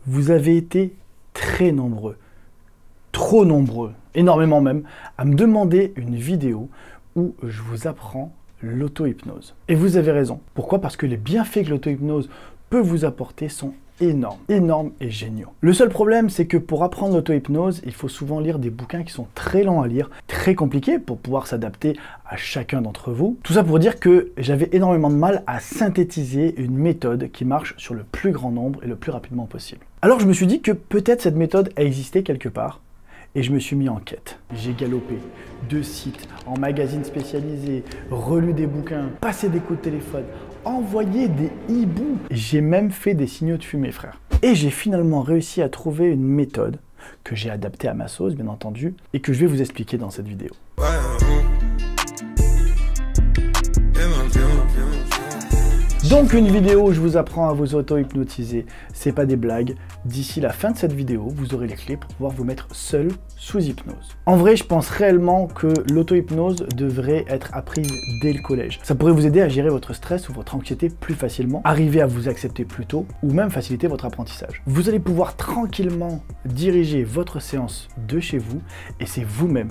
Vous avez été très nombreux, trop nombreux, énormément même, à me demander une vidéo où je vous apprends l'auto-hypnose. Et vous avez raison. Pourquoi? Parce que les bienfaits que l'auto-hypnose peut vous apporter sont énormes et géniaux. Le seul problème, c'est que pour apprendre l'auto-hypnose, il faut souvent lire des bouquins qui sont très longs à lire, très compliqués pour pouvoir s'adapter à chacun d'entre vous. Tout ça pour dire que j'avais énormément de mal à synthétiser une méthode qui marche sur le plus grand nombre et le plus rapidement possible. Alors je me suis dit que peut-être cette méthode a existé quelque part, et je me suis mis en quête. J'ai galopé de sites, en magazines spécialisés, relu des bouquins, passé des coups de téléphone, envoyé des hiboux. J'ai même fait des signaux de fumée, frère. Et j'ai finalement réussi à trouver une méthode que j'ai adaptée à ma sauce, bien entendu, et que je vais vous expliquer dans cette vidéo. Donc une vidéo où je vous apprends à vous auto-hypnotiser, c'est pas des blagues. D'ici la fin de cette vidéo, vous aurez les clés pour pouvoir vous mettre seul sous hypnose. En vrai, je pense réellement que l'auto-hypnose devrait être apprise dès le collège. Ça pourrait vous aider à gérer votre stress ou votre anxiété plus facilement, arriver à vous accepter plus tôt ou même faciliter votre apprentissage. Vous allez pouvoir tranquillement diriger votre séance de chez vous et c'est vous-même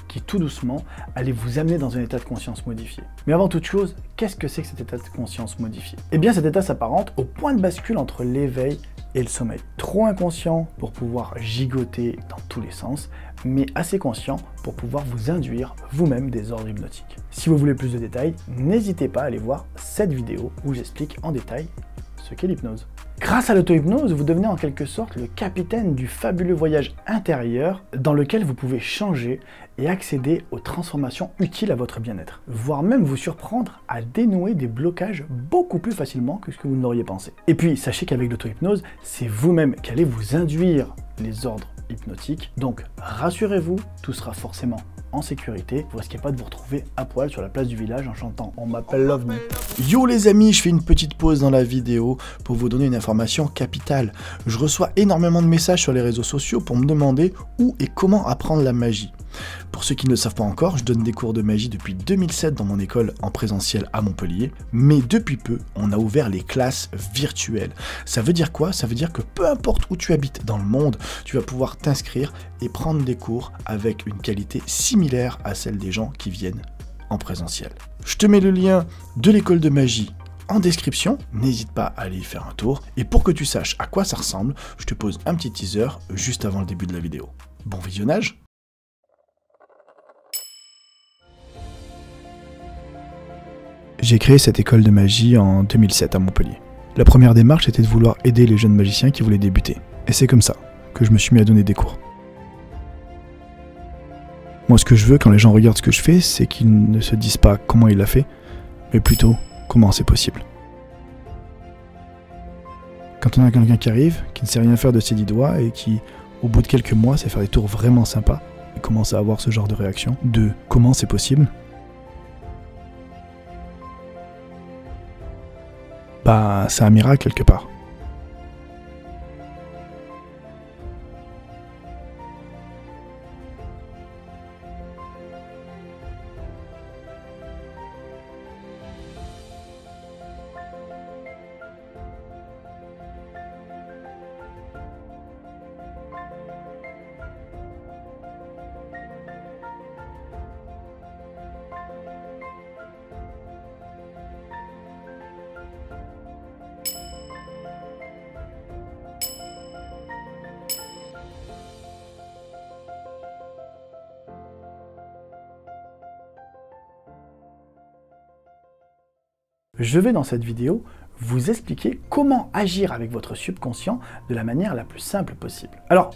qui tout doucement allez vous amener dans un état de conscience modifié. Mais avant toute chose, qu'est-ce que c'est que cet état de conscience modifié? Eh bien cet état s'apparente au point de bascule entre l'éveil et le sommeil. Trop inconscient pour pouvoir gigoter dans tous les sens, mais assez conscient pour pouvoir vous induire vous-même des ordres hypnotiques. Si vous voulez plus de détails, n'hésitez pas à aller voir cette vidéo où j'explique en détail ce qu'est l'hypnose. Grâce à l'auto-hypnose, vous devenez en quelque sorte le capitaine du fabuleux voyage intérieur dans lequel vous pouvez changer et accéder aux transformations utiles à votre bien-être, voire même vous surprendre à dénouer des blocages beaucoup plus facilement que ce que vous ne l'auriez pensé. Et puis, sachez qu'avec l'auto-hypnose, c'est vous-même qui allez vous induire les ordres hypnotiques, donc rassurez-vous, tout sera forcément en sécurité, vous risquez pas de vous retrouver à poil sur la place du village en chantant « On m'appelle l'OVNI ». Yo les amis, je fais une petite pause dans la vidéo pour vous donner une information capitale. Je reçois énormément de messages sur les réseaux sociaux pour me demander où et comment apprendre la magie. Pour ceux qui ne le savent pas encore, je donne des cours de magie depuis 2007 dans mon école en présentiel à Montpellier, mais depuis peu, on a ouvert les classes virtuelles. Ça veut dire quoi? Ça veut dire que peu importe où tu habites dans le monde, tu vas pouvoir t'inscrire et prendre des cours avec une qualité similaire à celle des gens qui viennent en présentiel. Je te mets le lien de l'école de magie en description, n'hésite pas à aller y faire un tour, et pour que tu saches à quoi ça ressemble, je te pose un petit teaser juste avant le début de la vidéo. Bon visionnage! J'ai créé cette école de magie en 2007 à Montpellier. La première démarche était de vouloir aider les jeunes magiciens qui voulaient débuter. Et c'est comme ça que je me suis mis à donner des cours. Moi, ce que je veux quand les gens regardent ce que je fais, c'est qu'ils ne se disent pas comment il l'a fait, mais plutôt comment c'est possible. Quand on a quelqu'un qui arrive, qui ne sait rien faire de ses 10 doigts et qui, au bout de quelques mois, sait faire des tours vraiment sympas et commence à avoir ce genre de réaction, de comment c'est possible, bah, c'est un miracle quelque part. Je vais dans cette vidéo vous expliquer comment agir avec votre subconscient de la manière la plus simple possible. Alors,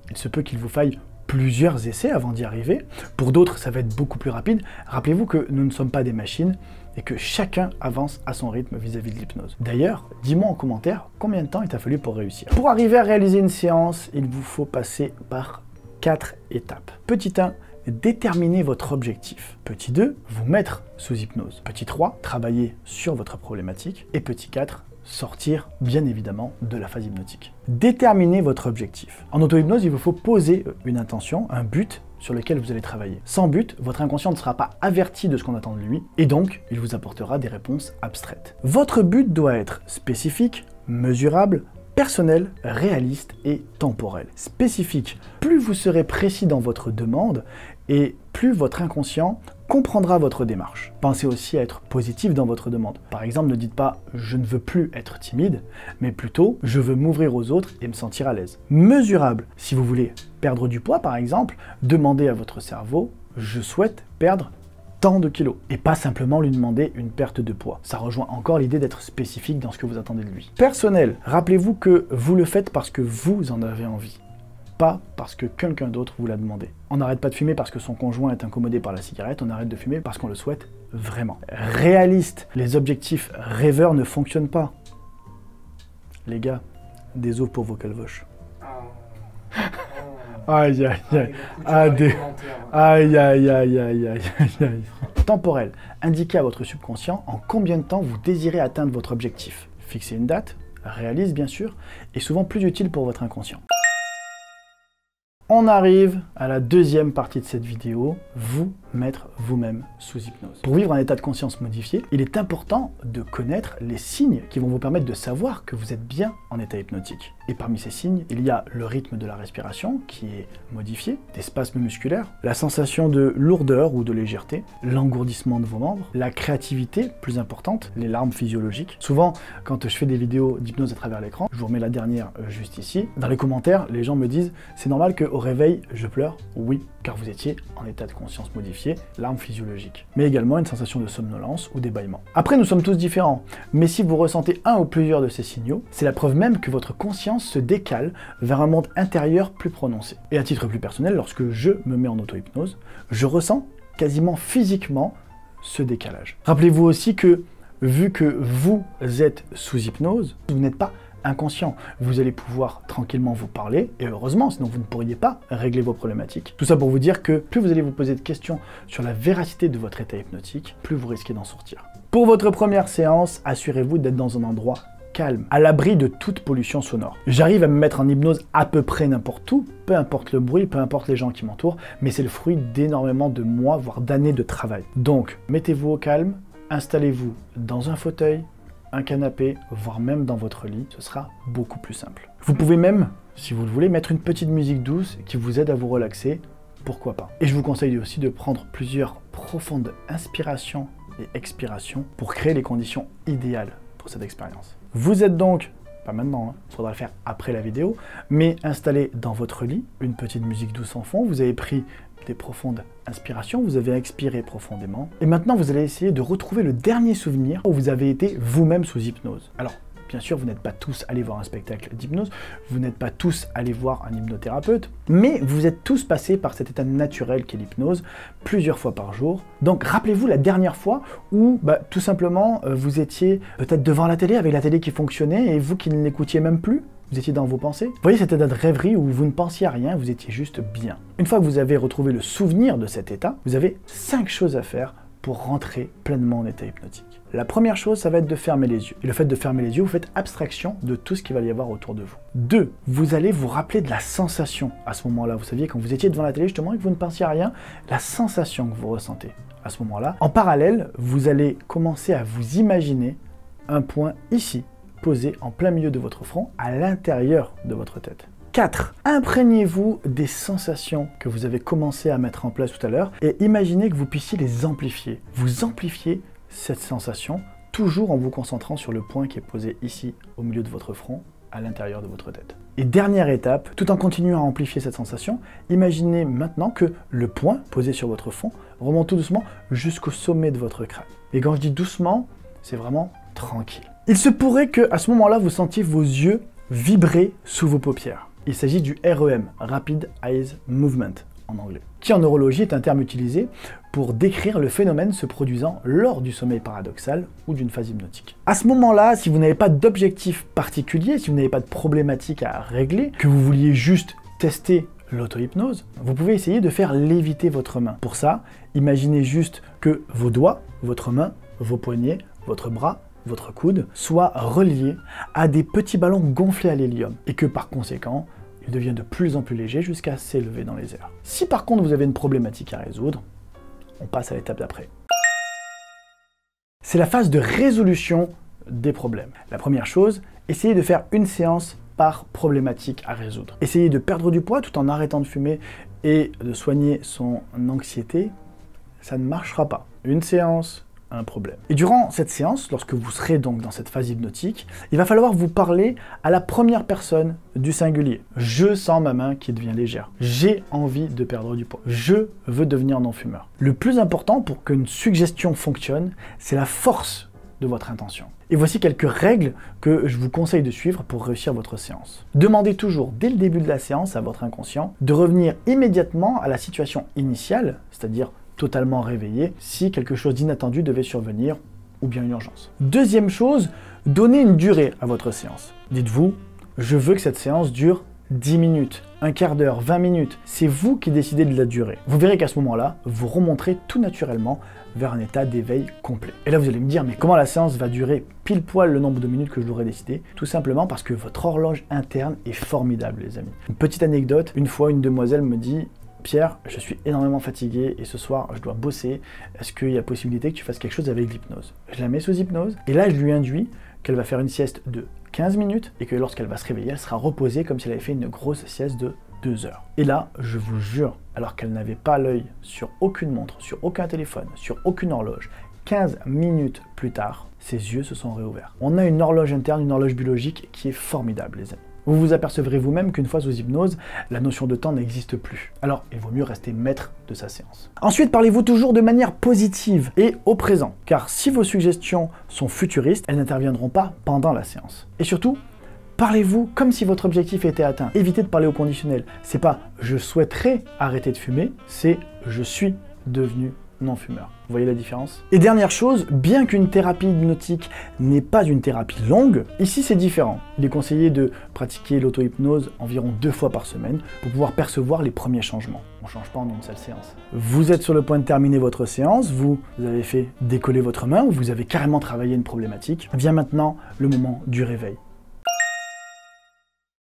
il se peut qu'il vous faille plusieurs essais avant d'y arriver. Pour d'autres, ça va être beaucoup plus rapide. Rappelez-vous que nous ne sommes pas des machines et que chacun avance à son rythme vis-à-vis de l'hypnose. D'ailleurs, dis-moi en commentaire combien de temps il t'a fallu pour réussir. Pour arriver à réaliser une séance, il vous faut passer par 4 étapes. Petit 1, déterminez votre objectif. Petit 2, vous mettre sous hypnose. Petit 3, travailler sur votre problématique. Et petit 4, sortir bien évidemment de la phase hypnotique. Déterminez votre objectif. En auto-hypnose, il vous faut poser une intention, un but sur lequel vous allez travailler. Sans but, votre inconscient ne sera pas averti de ce qu'on attend de lui et donc il vous apportera des réponses abstraites. Votre but doit être spécifique, mesurable, personnel, réaliste et temporel. Spécifique, plus vous serez précis dans votre demande et plus votre inconscient comprendra votre démarche. Pensez aussi à être positif dans votre demande. Par exemple, ne dites pas « je ne veux plus être timide », mais plutôt « je veux m'ouvrir aux autres et me sentir à l'aise ». Mesurable, si vous voulez perdre du poids par exemple, demandez à votre cerveau « je souhaite perdre tant de kilos » et pas simplement lui demander une perte de poids. Ça rejoint encore l'idée d'être spécifique dans ce que vous attendez de lui. Personnel, rappelez-vous que vous le faites parce que vous en avez envie, pas parce que quelqu'un d'autre vous l'a demandé. On n'arrête pas de fumer parce que son conjoint est incommodé par la cigarette, on arrête de fumer parce qu'on le souhaite vraiment. Réaliste, les objectifs rêveurs ne fonctionnent pas. Les gars, des os pour vos calvoches. Aïe aïe aïe, aïe aïe aïe aïe aïe. Temporel, indiquez à votre subconscient en combien de temps vous désirez atteindre votre objectif. Fixez une date, réaliste bien sûr, et souvent plus utile pour votre inconscient. On arrive à la deuxième partie de cette vidéo, vous mettre vous-même sous hypnose. Pour vivre un état de conscience modifié, il est important de connaître les signes qui vont vous permettre de savoir que vous êtes bien en état hypnotique. Et parmi ces signes, il y a le rythme de la respiration qui est modifié, des spasmes musculaires, la sensation de lourdeur ou de légèreté, l'engourdissement de vos membres, la créativité, plus importante, les larmes physiologiques. Souvent, quand je fais des vidéos d'hypnose à travers l'écran, je vous remets la dernière juste ici, dans les commentaires, les gens me disent « c'est normal qu'au réveil, je pleure ?» Oui, car vous étiez en état de conscience modifié, larmes physiologiques, mais également une sensation de somnolence ou d'ébaillement. Après, nous sommes tous différents, mais si vous ressentez un ou plusieurs de ces signaux, c'est la preuve même que votre conscience se décale vers un monde intérieur plus prononcé. Et à titre plus personnel, lorsque je me mets en auto-hypnose, je ressens quasiment physiquement ce décalage. Rappelez-vous aussi que, vu que vous êtes sous hypnose, vous n'êtes pas inconscient. Vous allez pouvoir tranquillement vous parler, et heureusement, sinon vous ne pourriez pas régler vos problématiques. Tout ça pour vous dire que plus vous allez vous poser de questions sur la véracité de votre état hypnotique, plus vous risquez d'en sortir. Pour votre première séance, assurez-vous d'être dans un endroit calme, à l'abri de toute pollution sonore. J'arrive à me mettre en hypnose à peu près n'importe où, peu importe le bruit, peu importe les gens qui m'entourent, mais c'est le fruit d'énormément de mois, voire d'années de travail. Donc, mettez-vous au calme, installez-vous dans un fauteuil, un canapé, voire même dans votre lit, ce sera beaucoup plus simple. Vous pouvez même, si vous le voulez, mettre une petite musique douce qui vous aide à vous relaxer, pourquoi pas. Et je vous conseille aussi de prendre plusieurs profondes inspirations et expirations pour créer les conditions idéales pour cette expérience. Vous êtes donc, pas maintenant, il faudra le faire après la vidéo, mais installé dans votre lit, une petite musique douce en fond, vous avez pris des profondes inspirations, vous avez expiré profondément, et maintenant vous allez essayer de retrouver le dernier souvenir où vous avez été vous-même sous hypnose. Alors, bien sûr, vous n'êtes pas tous allés voir un spectacle d'hypnose, vous n'êtes pas tous allés voir un hypnothérapeute, mais vous êtes tous passés par cet état naturel qu'est l'hypnose plusieurs fois par jour. Donc rappelez-vous la dernière fois où tout simplement vous étiez peut-être devant la télé avec la télé qui fonctionnait et vous qui ne l'écoutiez même plus. Vous étiez dans vos pensées. Vous voyez cet état de rêverie où vous ne pensiez à rien, vous étiez juste bien. Une fois que vous avez retrouvé le souvenir de cet état, vous avez 5 choses à faire pour rentrer pleinement en état hypnotique. La première chose, ça va être de fermer les yeux. Et le fait de fermer les yeux, vous faites abstraction de tout ce qu'il va y avoir autour de vous. 2, vous allez vous rappeler de la sensation à ce moment-là. Vous saviez, quand vous étiez devant la télé, justement, et que vous ne pensiez à rien, la sensation que vous ressentez à ce moment-là. En parallèle, vous allez commencer à vous imaginer un point ici, posé en plein milieu de votre front, à l'intérieur de votre tête. 4. Imprégnez-vous des sensations que vous avez commencé à mettre en place tout à l'heure et imaginez que vous puissiez les amplifier. Vous amplifiez cette sensation, toujours en vous concentrant sur le point qui est posé ici, au milieu de votre front, à l'intérieur de votre tête. Et dernière étape, tout en continuant à amplifier cette sensation, imaginez maintenant que le point posé sur votre front remonte tout doucement jusqu'au sommet de votre crâne. Et quand je dis doucement, c'est vraiment tranquille. Il se pourrait que à ce moment-là, vous sentiez vos yeux vibrer sous vos paupières. Il s'agit du REM, Rapid Eye Movement en anglais, qui en neurologie est un terme utilisé pour décrire le phénomène se produisant lors du sommeil paradoxal ou d'une phase hypnotique. À ce moment-là, si vous n'avez pas d'objectif particulier, si vous n'avez pas de problématique à régler, que vous vouliez juste tester l'auto-hypnose, vous pouvez essayer de faire léviter votre main. Pour ça, imaginez juste que vos doigts, votre main, vos poignets, votre bras, votre coude soient reliés à des petits ballons gonflés à l'hélium et que par conséquent, il devient de plus en plus léger jusqu'à s'élever dans les airs. Si par contre vous avez une problématique à résoudre, on passe à l'étape d'après. C'est la phase de résolution des problèmes. La première chose, essayez de faire une séance par problématique à résoudre. Essayer de perdre du poids tout en arrêtant de fumer et de soigner son anxiété, ça ne marchera pas. Une séance, un problème. Et durant cette séance, lorsque vous serez donc dans cette phase hypnotique, il va falloir vous parler à la première personne du singulier. Je sens ma main qui devient légère. J'ai envie de perdre du poids. Je veux devenir non-fumeur. Le plus important pour qu'une suggestion fonctionne, c'est la force de votre intention. Et voici quelques règles que je vous conseille de suivre pour réussir votre séance. Demandez toujours dès le début de la séance à votre inconscient de revenir immédiatement à la situation initiale, c'est-à-dire totalement réveillé, si quelque chose d'inattendu devait survenir ou bien une urgence. Deuxième chose, donnez une durée à votre séance. Dites-vous, je veux que cette séance dure 10 minutes, un quart d'heure, 20 minutes. C'est vous qui décidez de la durée. Vous verrez qu'à ce moment-là, vous remonterez tout naturellement vers un état d'éveil complet. Et là, vous allez me dire, mais comment la séance va durer pile poil le nombre de minutes que je l'aurais décidé? Tout simplement parce que votre horloge interne est formidable, les amis. Une petite anecdote, une fois, une demoiselle me dit, Pierre, je suis énormément fatigué et ce soir, je dois bosser. Est-ce qu'il y a possibilité que tu fasses quelque chose avec l'hypnose? Je la mets sous hypnose et là, je lui induis qu'elle va faire une sieste de 15 minutes et que lorsqu'elle va se réveiller, elle sera reposée comme si elle avait fait une grosse sieste de 2 heures. Et là, je vous jure, alors qu'elle n'avait pas l'œil sur aucune montre, sur aucun téléphone, sur aucune horloge, 15 minutes plus tard, ses yeux se sont réouverts. On a une horloge interne, une horloge biologique qui est formidable, les amis. Vous vous apercevrez vous-même qu'une fois sous hypnose, la notion de temps n'existe plus. Alors, il vaut mieux rester maître de sa séance. Ensuite, parlez-vous toujours de manière positive et au présent. Car si vos suggestions sont futuristes, elles n'interviendront pas pendant la séance. Et surtout, parlez-vous comme si votre objectif était atteint. Évitez de parler au conditionnel. C'est pas « je souhaiterais arrêter de fumer », c'est « je suis devenu non-fumeur ». Vous voyez la différence? Et dernière chose, bien qu'une thérapie hypnotique n'est pas une thérapie longue, ici c'est différent. Il est conseillé de pratiquer l'auto-hypnose environ 2 fois par semaine pour pouvoir percevoir les premiers changements. On ne change pas en une seule séance. Vous êtes sur le point de terminer votre séance, vous avez fait décoller votre main ou vous avez carrément travaillé une problématique. Vient maintenant le moment du réveil.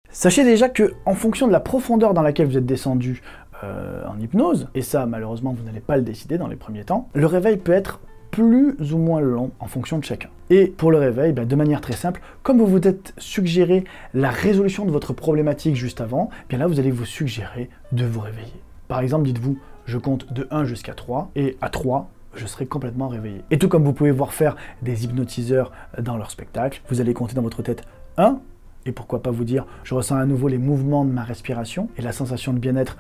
Sachez déjà que, en fonction de la profondeur dans laquelle vous êtes descendu en hypnose, et ça malheureusement vous n'allez pas le décider dans les premiers temps, le réveil peut être plus ou moins long en fonction de chacun. Et pour le réveil, de manière très simple, comme vous vous êtes suggéré la résolution de votre problématique juste avant, bien là vous allez vous suggérer de vous réveiller. Par exemple, dites-vous, je compte de 1 jusqu'à 3, et à 3, je serai complètement réveillé. Et tout comme vous pouvez voir faire des hypnotiseurs dans leur spectacle, vous allez compter dans votre tête 1, et pourquoi pas vous dire, je ressens à nouveau les mouvements de ma respiration, et la sensation de bien-être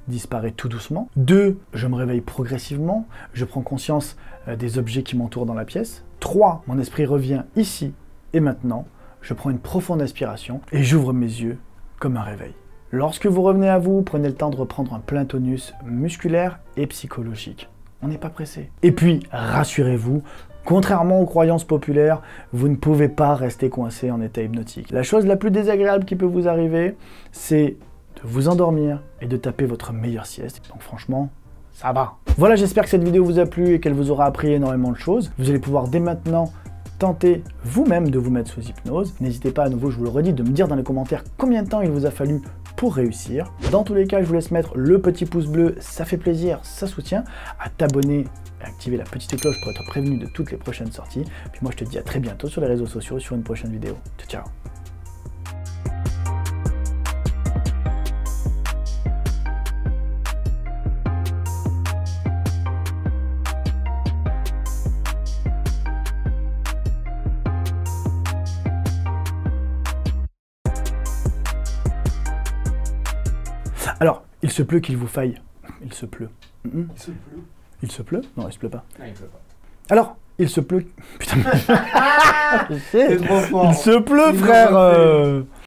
disparaît tout doucement. 2, je me réveille progressivement, je prends conscience des objets qui m'entourent dans la pièce. 3, mon esprit revient ici et maintenant, je prends une profonde inspiration et j'ouvre mes yeux comme un réveil. Lorsque vous revenez à vous, prenez le temps de reprendre un plein tonus musculaire et psychologique. On n'est pas pressé. Et puis, rassurez-vous, contrairement aux croyances populaires, vous ne pouvez pas rester coincé en état hypnotique. La chose la plus désagréable qui peut vous arriver, c'est de vous endormir et de taper votre meilleure sieste. Donc franchement, ça va. Voilà, j'espère que cette vidéo vous a plu et qu'elle vous aura appris énormément de choses. Vous allez pouvoir dès maintenant tenter vous-même de vous mettre sous hypnose. N'hésitez pas à nouveau, je vous le redis, de me dire dans les commentaires combien de temps il vous a fallu pour réussir. Dans tous les cas, je vous laisse mettre le petit pouce bleu, ça fait plaisir, ça soutient, à t'abonner et activer la petite cloche pour être prévenu de toutes les prochaines sorties. Puis moi, je te dis à très bientôt sur les réseaux sociaux, sur une prochaine vidéo. Ciao, ciao. Alors, il se peut qu'il vous faille. Il se pleut. Il se pleut. Il se pleut? Non, il se pleut pas. Non, il pleut pas. Alors, il se pleut. Putain. C'est trop fort. Il se pleut, frère.